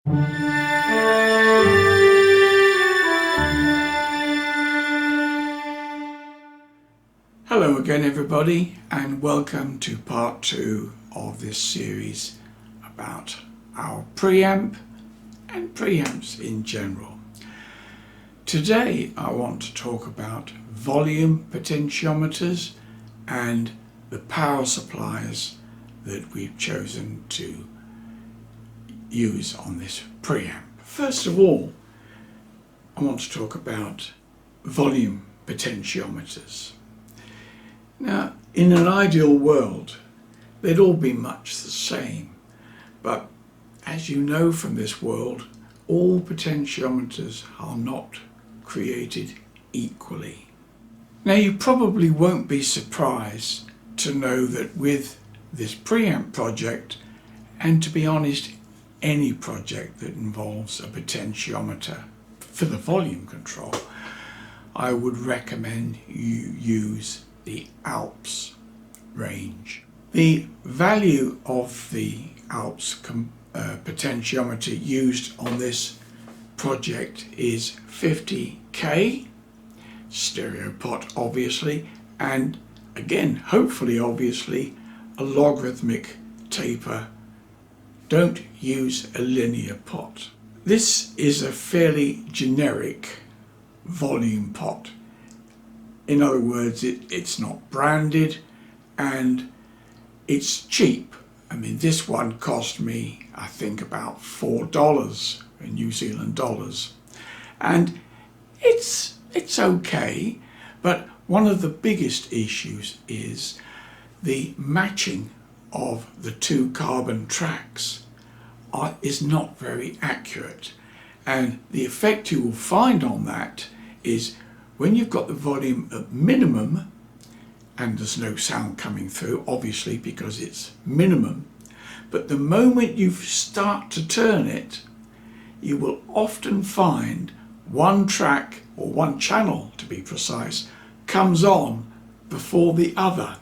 Hello again everybody, and welcome to part 2 of this series about our preamp and preamps in general. Today I want to talk about volume potentiometers and the power supplies that we've chosen to use on this preamp. First of all, I want to talk about volume potentiometers. Now, in an ideal world, they'd all be much the same, but as you know from this world, all potentiometers are not created equally. Now, you probably won't be surprised to know that with this preamp project, and to be honest, any project that involves a potentiometer for the volume control, I would recommend you use the Alps range. The value of the Alps potentiometer used on this project is 50k, stereo pot obviously, and again hopefully obviously a logarithmic taper. Don't use a linear pot. This is a fairly generic volume pot. In other words, it's not branded and it's cheap. I mean, this one cost me, I think, about $4 in New Zealand dollars. And it's okay, but one of the biggest issues is the matching of the two carbon tracks is not very accurate. And the effect you will find on that is when you've got the volume at minimum, and there's no sound coming through, obviously, because it's minimum, but the moment you start to turn it, you will often find one track, or one channel to be precise, comes on before the other.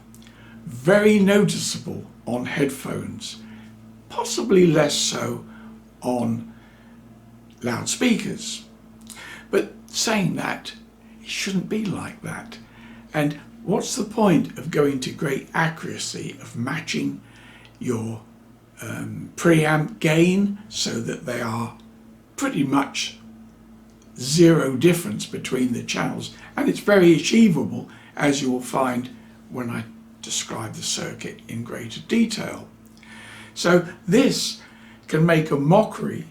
Very noticeable on headphones, possibly less so on loudspeakers. But saying that, it shouldn't be like that. And what's the point of going to great accuracy of matching your preamp gain so that they are pretty much zero difference between the channels? And it's very achievable, as you will find when I describe the circuit in greater detail. So this can make a mockery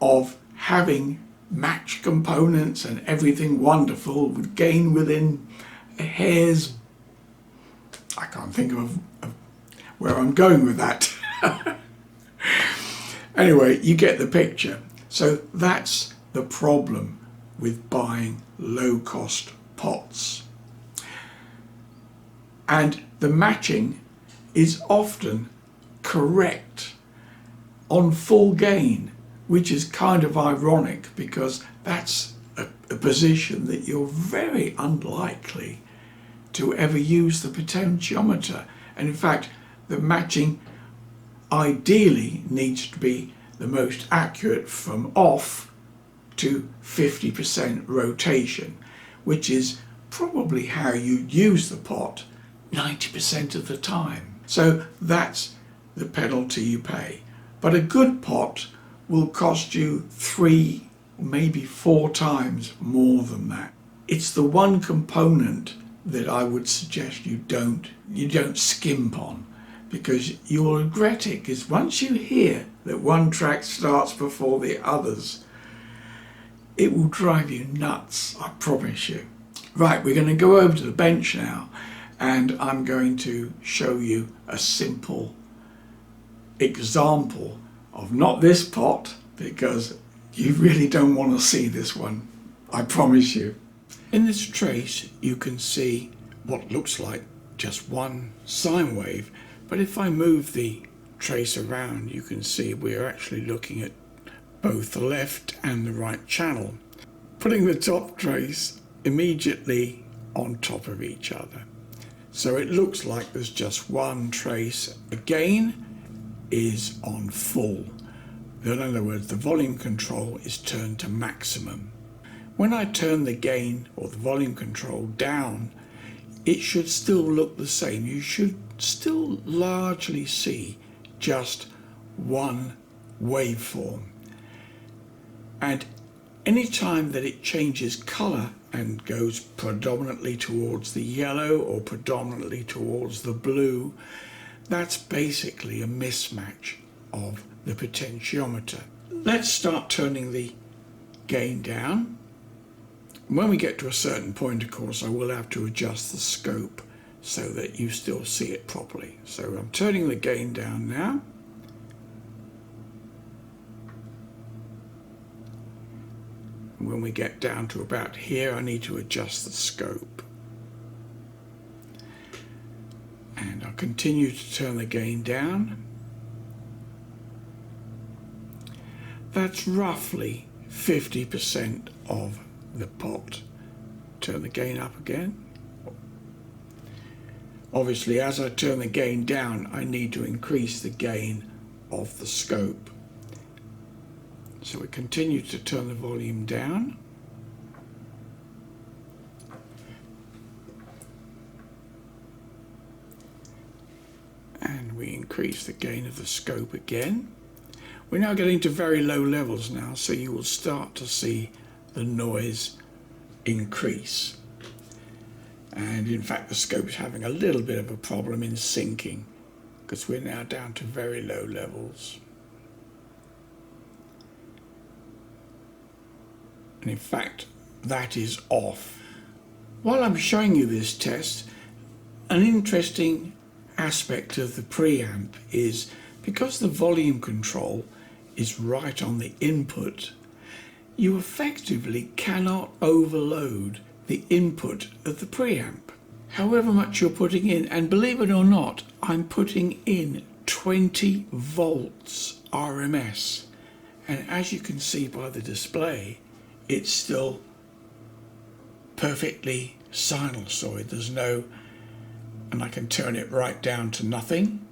of having match components and everything wonderful with gain within a hair's, I can't think of where I'm going with that. Anyway, you get the picture. So that's the problem with buying low-cost pots. And the matching is often correct on full gain, which is kind of ironic because that's a position that you're very unlikely to ever use the potentiometer. And in fact, the matching ideally needs to be the most accurate from off to 50% rotation, which is probably how you use the pot 90% of the time. So that's the penalty you pay. But a good pot will cost you 3, maybe 4 times more than that. It's the one component that I would suggest you don't skimp on, because you'll regret it, because once you hear that one track starts before the others, it will drive you nuts, I promise you. Right, we're going to go over to the bench now, and I'm going to show you a simple example of not this pot, because you really don't want to see this one, I promise you. In this trace you can see what looks like just one sine wave, but if I move the trace around you can see we're actually looking at both the left and the right channel, putting the top trace immediately on top of each other. So it looks like there's just one trace. Again is on full, In other words, the volume control is turned to maximum. When I turn the gain or the volume control down, it should still look the same. You should still largely see just one waveform. And any time that it changes color and goes predominantly towards the yellow or predominantly towards the blue, that's basically a mismatch of the potentiometer. Let's start turning the gain down. When we get to a certain point, of course, I will have to adjust the scope so that you still see it properly. So I'm turning the gain down now. When we get down to about here, I need to adjust the scope. And I'll continue to turn the gain down. That's roughly 50% of the pot. Turn the gain up again. Obviously, as I turn the gain down, I need to increase the gain of the scope. So we continue to turn the volume down. And we increase the gain of the scope again. We're now getting to very low levels now, so you will start to see the noise increase. And in fact, the scope is having a little bit of a problem in syncing because we're now down to very low levels. And in fact, that is off. While I'm showing you this test, an interesting aspect of the preamp is because the volume control is right on the input, you effectively cannot overload the input of the preamp. However much you're putting in, and believe it or not, I'm putting in 20 volts RMS. And as you can see by the display, it's still perfectly sinusoid. There's no, and I can turn it right down to nothing.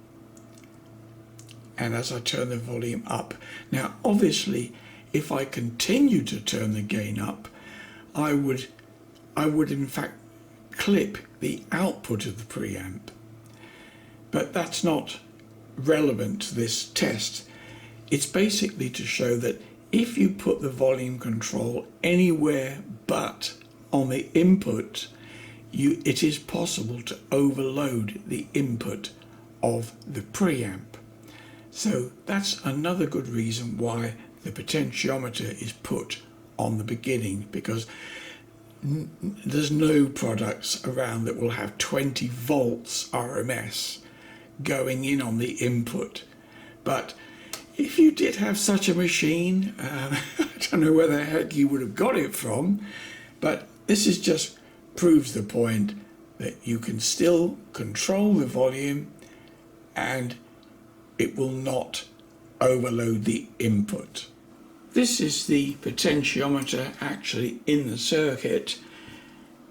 And as I turn the volume up, now obviously if I continue to turn the gain up, I would in fact clip the output of the preamp. But that's not relevant to this test. It's basically to show that if you put the volume control anywhere but on the input, it is possible to overload the input of the preamp. So that's another good reason why the potentiometer is put on the beginning, because there's no products around that will have 20 volts RMS going in on the input. But if you did have such a machine, I don't know where the heck you would have got it from, but this is just proves the point that you can still control the volume and it will not overload the input. This is the potentiometer actually in the circuit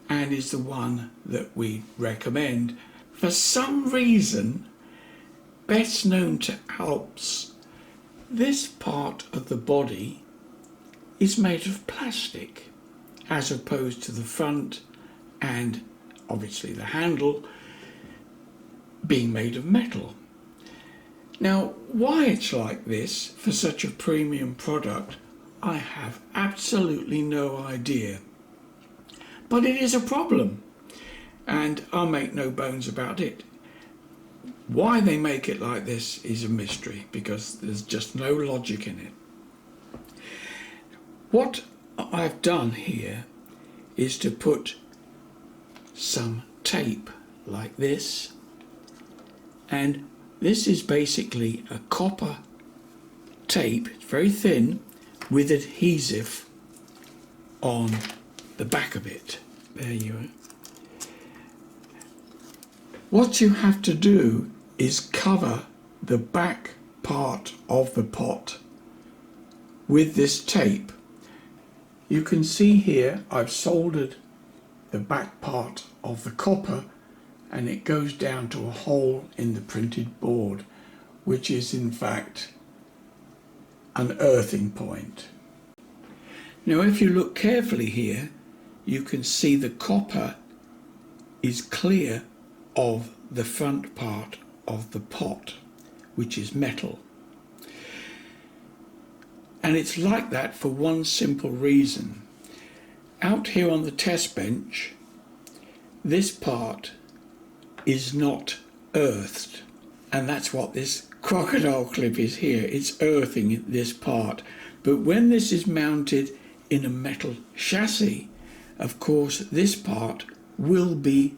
and is the one that we recommend. For some reason, best known to Alps, this part of the body is made of plastic as opposed to the front and obviously the handle being made of metal. Now, why it's like this for such a premium product, I have absolutely no idea. But it is a problem, and I'll make no bones about it. Why they make it like this is a mystery, because there's just no logic in it. What I've done here is to put some tape like this, and this is basically a copper tape, it's very thin, with adhesive on the back of it. There you are. What you have to do is cover the back part of the pot with this tape. You can see here I've soldered the back part of the copper and it goes down to a hole in the printed board, which is in fact an earthing point. Now if you look carefully here, you can see the copper is clear of the front part of the pot, which is metal. And it's like that for one simple reason. Out here on the test bench, this part is not earthed, and that's what this crocodile clip is here. It's earthing this part. But when this is mounted in a metal chassis, of course this part will be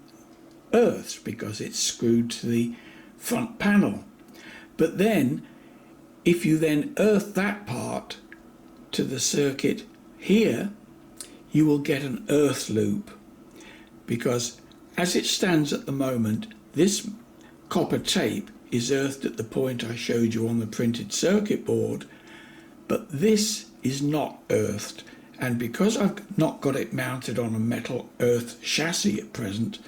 earthed because it's screwed to the front panel. But then if you then earth that part to the circuit here, you will get an earth loop, because as it stands at the moment, this copper tape is earthed at the point I showed you on the printed circuit board, but this is not earthed. And because I've not got it mounted on a metal earth chassis at present,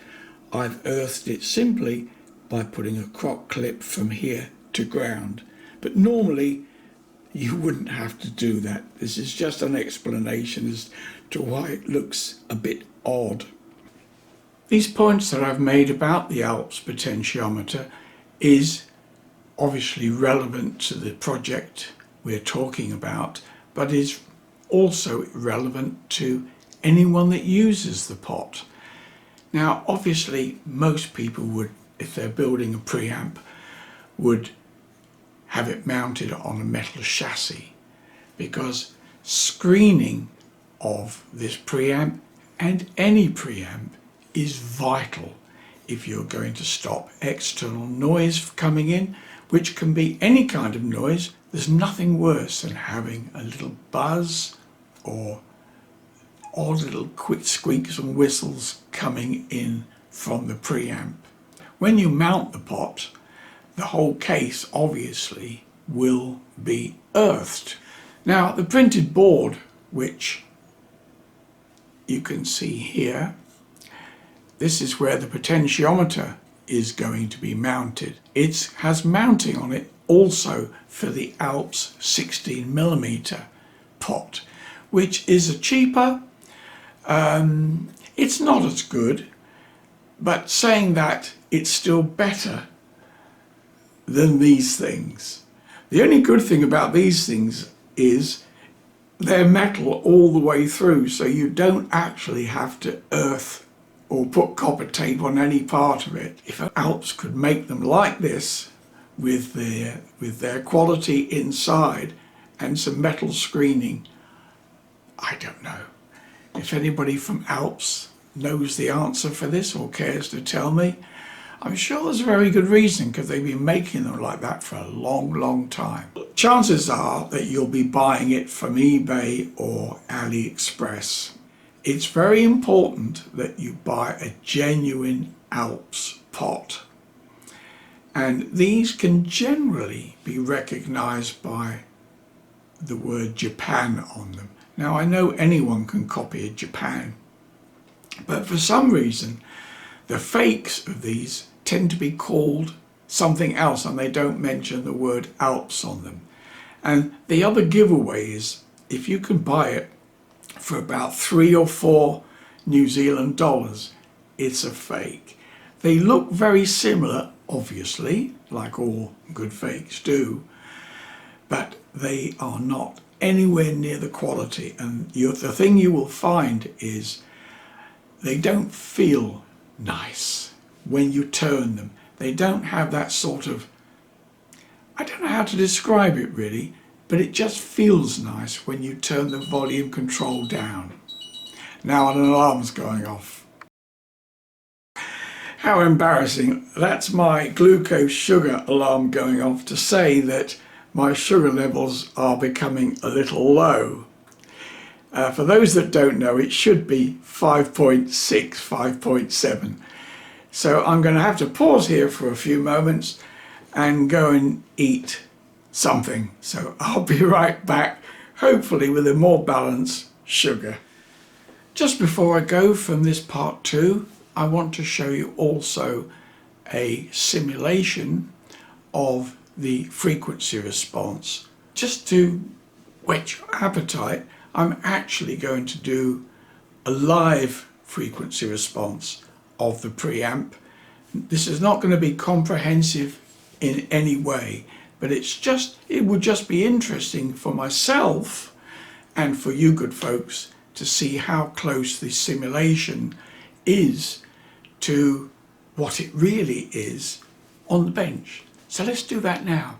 I've earthed it simply by putting a croc clip from here to ground. But normally you wouldn't have to do that. This is just an explanation as to why it looks a bit odd. These points that I've made about the Alps potentiometer is obviously relevant to the project we're talking about, but is also relevant to anyone that uses the pot. Now obviously most people would, if they're building a preamp, would have it mounted on a metal chassis, because screening of this preamp and any preamp is vital if you're going to stop external noise coming in, which can be any kind of noise. There's nothing worse than having a little buzz or odd little quick squeaks and whistles coming in from the preamp. When you mount the pot, the whole case obviously will be earthed. Now the printed board, which you can see here, this is where the potentiometer is going to be mounted. It has mounting on it also for the Alps 16mm pot, which is a cheaper. It's not as good, but saying that, it's still better than these things. The only good thing about these things is they're metal all the way through, so you don't actually have to earth or put copper tape on any part of it. If Alps could make them like this with their quality inside and some metal screening, I don't know. If anybody from Alps knows the answer for this or cares to tell me, I'm sure there's a very good reason, because they've been making them like that for a long, long time. Chances are that you'll be buying it from eBay or AliExpress. It's very important that you buy a genuine Alps pot. And these can generally be recognized by the word Japan on them. Now I know anyone can copy a Japan, but for some reason the fakes of these tend to be called something else, and they don't mention the word Alps on them. And the other giveaway is, if you can buy it for about 3 or 4 New Zealand dollars, it's a fake. They look very similar, obviously, like all good fakes do, but they are not anywhere near the quality. And the thing you will find is they don't feel nice when you turn them. They don't have that sort of, I don't know how to describe it really, but it just feels nice when you turn the volume control down. Now an alarm's going off. How embarrassing. That's my glucose sugar alarm going off to say that my sugar levels are becoming a little low. For those that don't know, it should be 5.6, 5.7. So I'm going to have to pause here for a few moments and go and eat something. So I'll be right back, hopefully with a more balanced sugar. Just before I go from this part 2, I want to show you also a simulation of the frequency response, just to whet your appetite, I'm actually going to do a live frequency response of the preamp. This is not going to be comprehensive in any way, but it would just be interesting for myself and for you good folks to see how close the simulation is to what it really is on the bench. So let's do that now.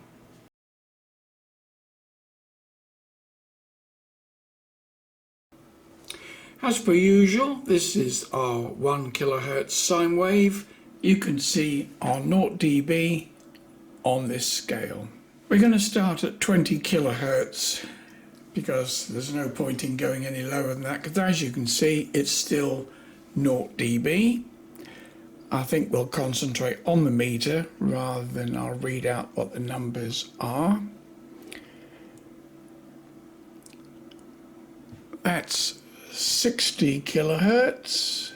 As per usual, this is our 1 kilohertz sine wave. You can see our 0 dB on this scale. We're going to start at 20 kilohertz because there's no point in going any lower than that, because as you can see it's still 0 dB. I think we'll concentrate on the meter rather than I'll read out what the numbers are. That's 60 kilohertz.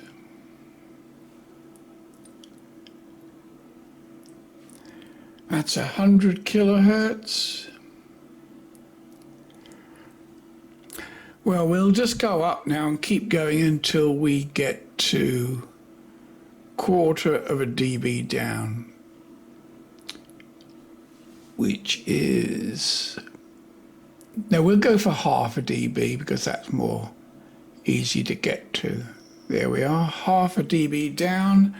That's 100 kilohertz. Well, we'll just go up now and keep going until we get to quarter of a dB down, which is, no, we'll go for half a dB because that's more easy to get to. There we are, half a dB down,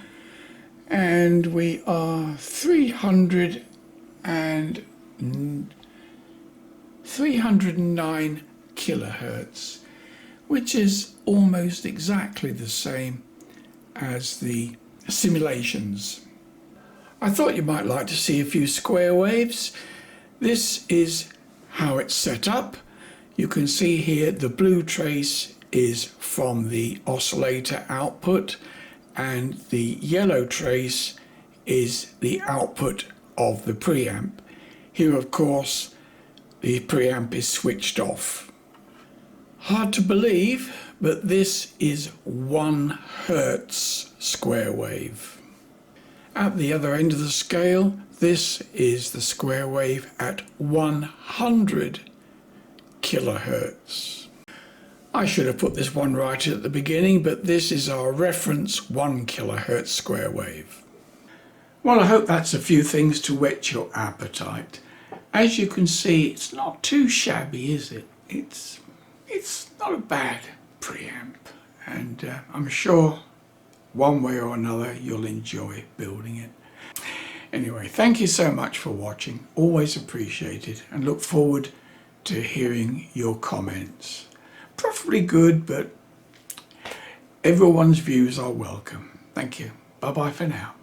and we are 309 kilohertz, which is almost exactly the same as the simulations. I thought you might like to see a few square waves. This is how it's set up. You can see here the blue trace is from the oscillator output and the yellow trace is the output of the preamp. Here, of course, the preamp is switched off. Hard to believe, but this is 1 hertz square wave. At the other end of the scale, this is the square wave at 100 kilohertz. I should have put this one right at the beginning, but this is our reference 1 kilohertz square wave. Well, I hope that's a few things to whet your appetite. As you can see, it's not too shabby, is it? It's not a bad preamp, and I'm sure one way or another you'll enjoy building it. Anyway, thank you so much for watching. Always appreciated, and look forward to hearing your comments. Preferably good, but everyone's views are welcome. Thank you. Bye-bye for now.